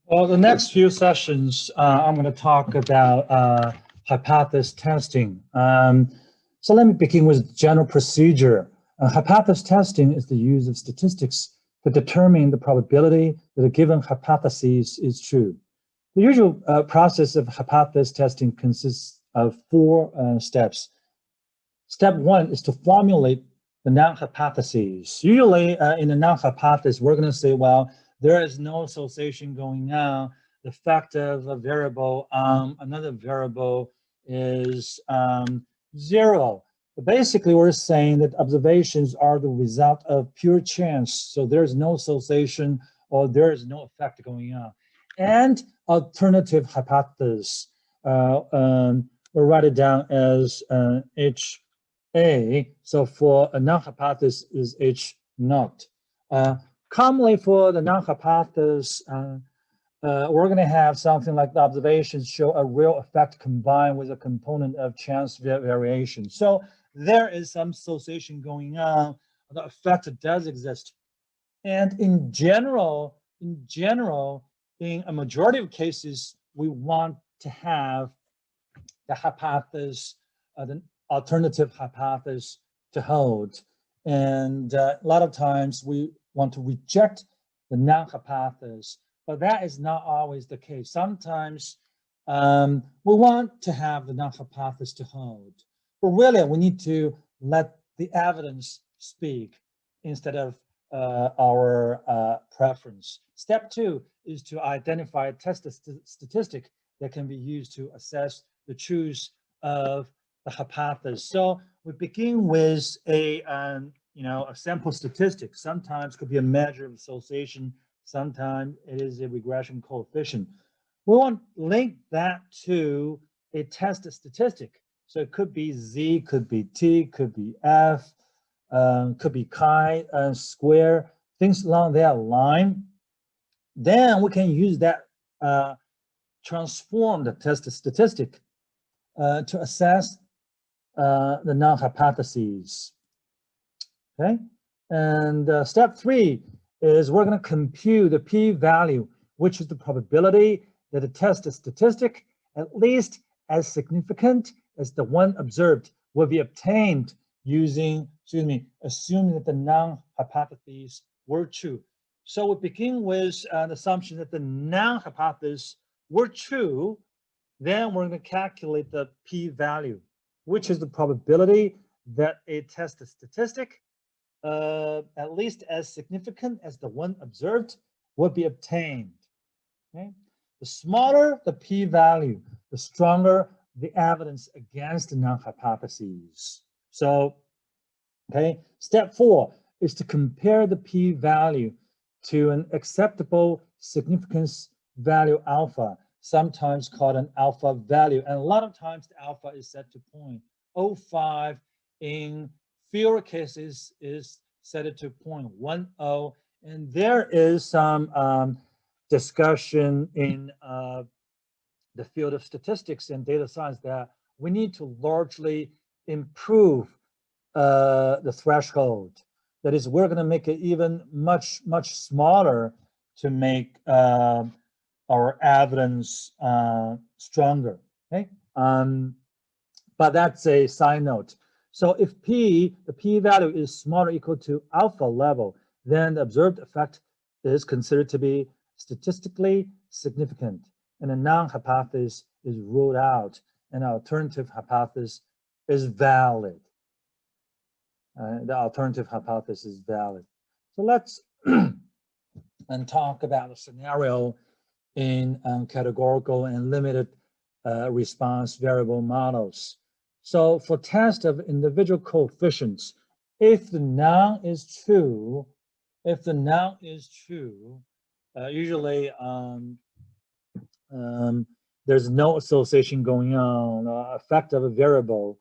Well, the next few sessions, I'm going to talk about hypothesis testing. So let me begin with general procedure. Hypothesis testing is the use of statistics to determine the probability that a given hypothesis is true. The usual process of hypothesis testing consists of four steps. Step one is to formulate the non-hypotheses. Usually in the non-hypothesis, we're going to say, well, there is no association going on. The fact of a variable another variable is zero. But basically, we're saying that observations are the result of pure chance. So there's no association or there is no effect going on. And alternative hypothesis, we'll write it down as H A. So for a non-hypothesis is H naught. Commonly for the non-hypothesis, we're going to have something like the observations show a real effect combined with a component of chance variation. So there is some association going on. The effect does exist. And in general, in a majority of cases, we want to have the hypothesis, the alternative hypothesis to hold. And a lot of times we want to reject the non-hypothesis, but that is not always the case. Sometimes we want to have the non-hypothesis to hold, but really we need to let the evidence speak instead of our preference. Step two is to identify a test statistic that can be used to assess the truth of the hypothesis. So we begin with a sample statistic. Sometimes could be a measure of association. Sometimes it is a regression coefficient. We want to link that to a test statistic. So it could be Z, could be T, could be F, could be chi-square, things along that line. Then we can use that transformed test statistic to assess the non-hypotheses. Okay, and step three is we're going to compute the p-value, which is the probability that a test statistic, at least as significant as the one observed, will be obtained using, assuming that the non-hypotheses were true. So we begin with an assumption that the non-hypotheses were true. Then we're going to calculate the p-value, which is the probability that a test statistic, at least as significant as the one observed, would be obtained. Okay? The smaller the p-value, the stronger the evidence against the non-hypotheses. So, okay, step four is to compare the p-value to an acceptable significance value alpha, sometimes called an alpha value. And a lot of times the alpha is set to 0.05. In fewer cases is set to 0.10. And there is some discussion in the field of statistics and data science that we need to largely improve the threshold. That is, we're going to make it even much smaller to make our evidence stronger. Okay, but that's a side note. So if the p-value is smaller or equal to alpha level, then the observed effect is considered to be statistically significant, and a non-hypothesis is ruled out, and an alternative hypothesis is valid. The alternative hypothesis is valid. So let's and talk about a scenario in categorical and limited response variable models. So for test of individual coefficients, if the noun is true, usually there's no association going on. Effect of a variable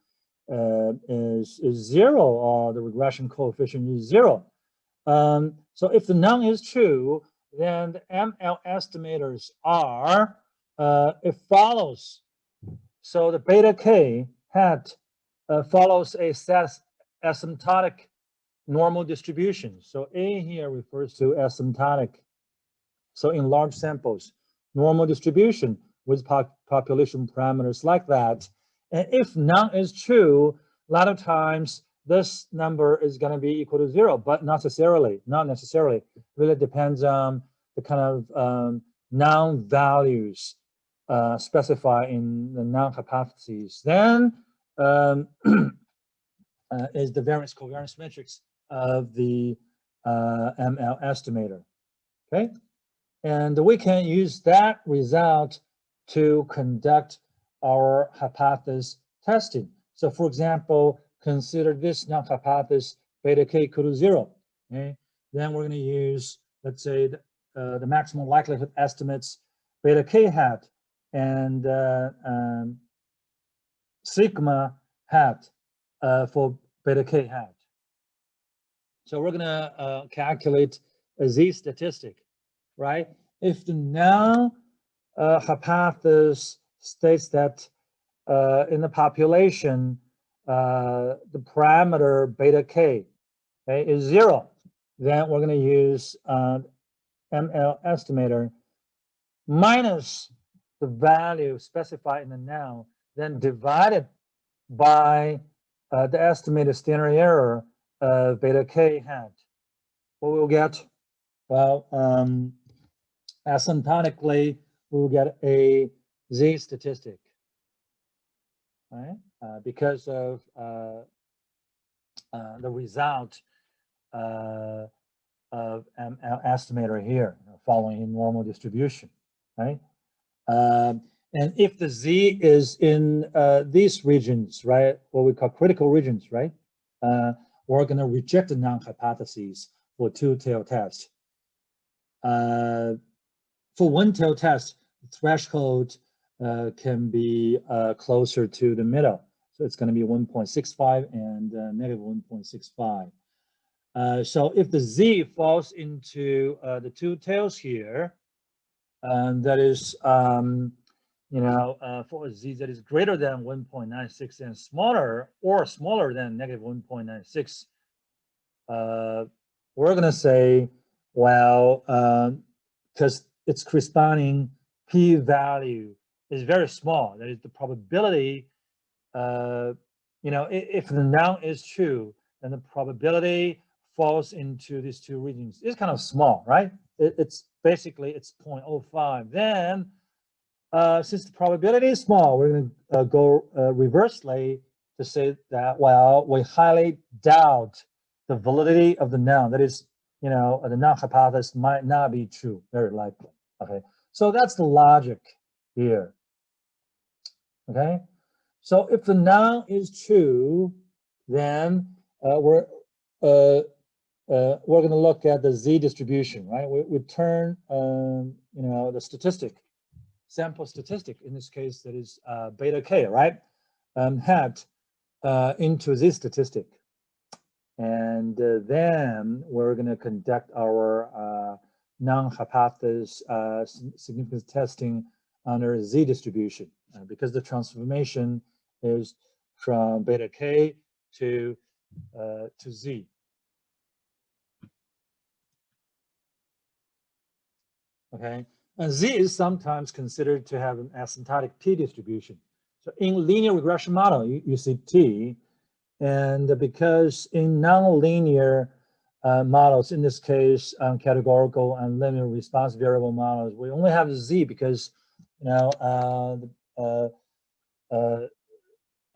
is zero, or the regression coefficient is zero. So if the noun is true, then the ML estimators are, it follows. So the beta K hat follows a set asymptotic normal distribution. So A here refers to asymptotic. So in large samples, normal distribution with population parameters like that. And if none is true, a lot of times this number is going to be equal to 0, but not necessarily. It really depends on the kind of noun values specified in the noun hypotheses. Then is the variance covariance matrix of the ML estimator. Okay, and we can use that result to conduct our hypothesis testing. So, for example, consider this noun hypothesis beta k equal to 0. Okay, then we're going to use, let's say, the maximum likelihood estimates beta k hat and sigma hat for beta k hat. So we're going to calculate a z statistic, right? If the noun hypothesis states that in the population, the parameter beta k, okay, is 0, then we're going to use ML estimator minus the value specified in the noun, then divided by the estimated standard error of beta k hat. What we'll get? Well, asymptotically, we'll get a z statistic, right? Because of the result of ML estimator here, following a normal distribution, right? And if the z is in these regions, right, what we call critical regions, right, we're going to reject the noun hypotheses for two-tail test. For one-tail test, the threshold can be closer to the middle. So it's going to be 1.65 and negative 1.65. So if the z falls into the two tails here, that is, for a z that is greater than 1.96 and smaller, or smaller than negative 1.96, we're going to say, well, because its corresponding p-value is very small. That is the probability, if the noun is true, then the probability falls into these two regions is kind of small, right? It's basically, it's 0.05. Then, since the probability is small, we're going to go reversely to say that, well, we highly doubt the validity of the noun. That is, the noun hypothesis might not be true, very likely. Okay, so that's the logic here. Okay, so if the noun is true, then we're going to look at the z distribution, right? We turn, the statistic, sample statistic, in this case, that is beta k, right, hat into z statistic. And then we're going to conduct our non-hypothesis significance testing under z distribution, because the transformation is from beta k to z. Okay, and z is sometimes considered to have an asymptotic t distribution. So in linear regression model, you see t, and because in nonlinear models, in this case, categorical and linear response variable models, we only have z because, ML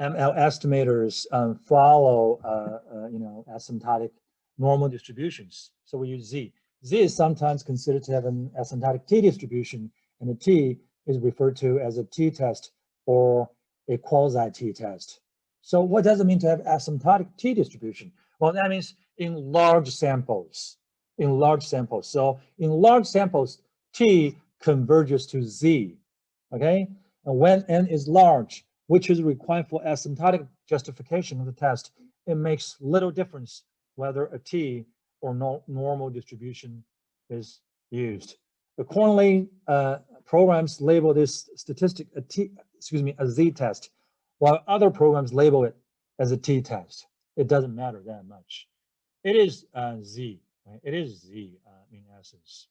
estimators follow, asymptotic normal distributions. So we use z. Z is sometimes considered to have an asymptotic t distribution, and the t is referred to as a t-test or a quasi-t-test. So what does it mean to have asymptotic t distribution? Well, that means in large samples. So in large samples, t converges to z, okay? And when n is large, which is required for asymptotic justification of the test, it makes little difference whether a t or normal distribution is used. Accordingly, programs label this statistic a z-test, while other programs label it as a t-test. It doesn't matter that much. It is z, right? It is z in essence.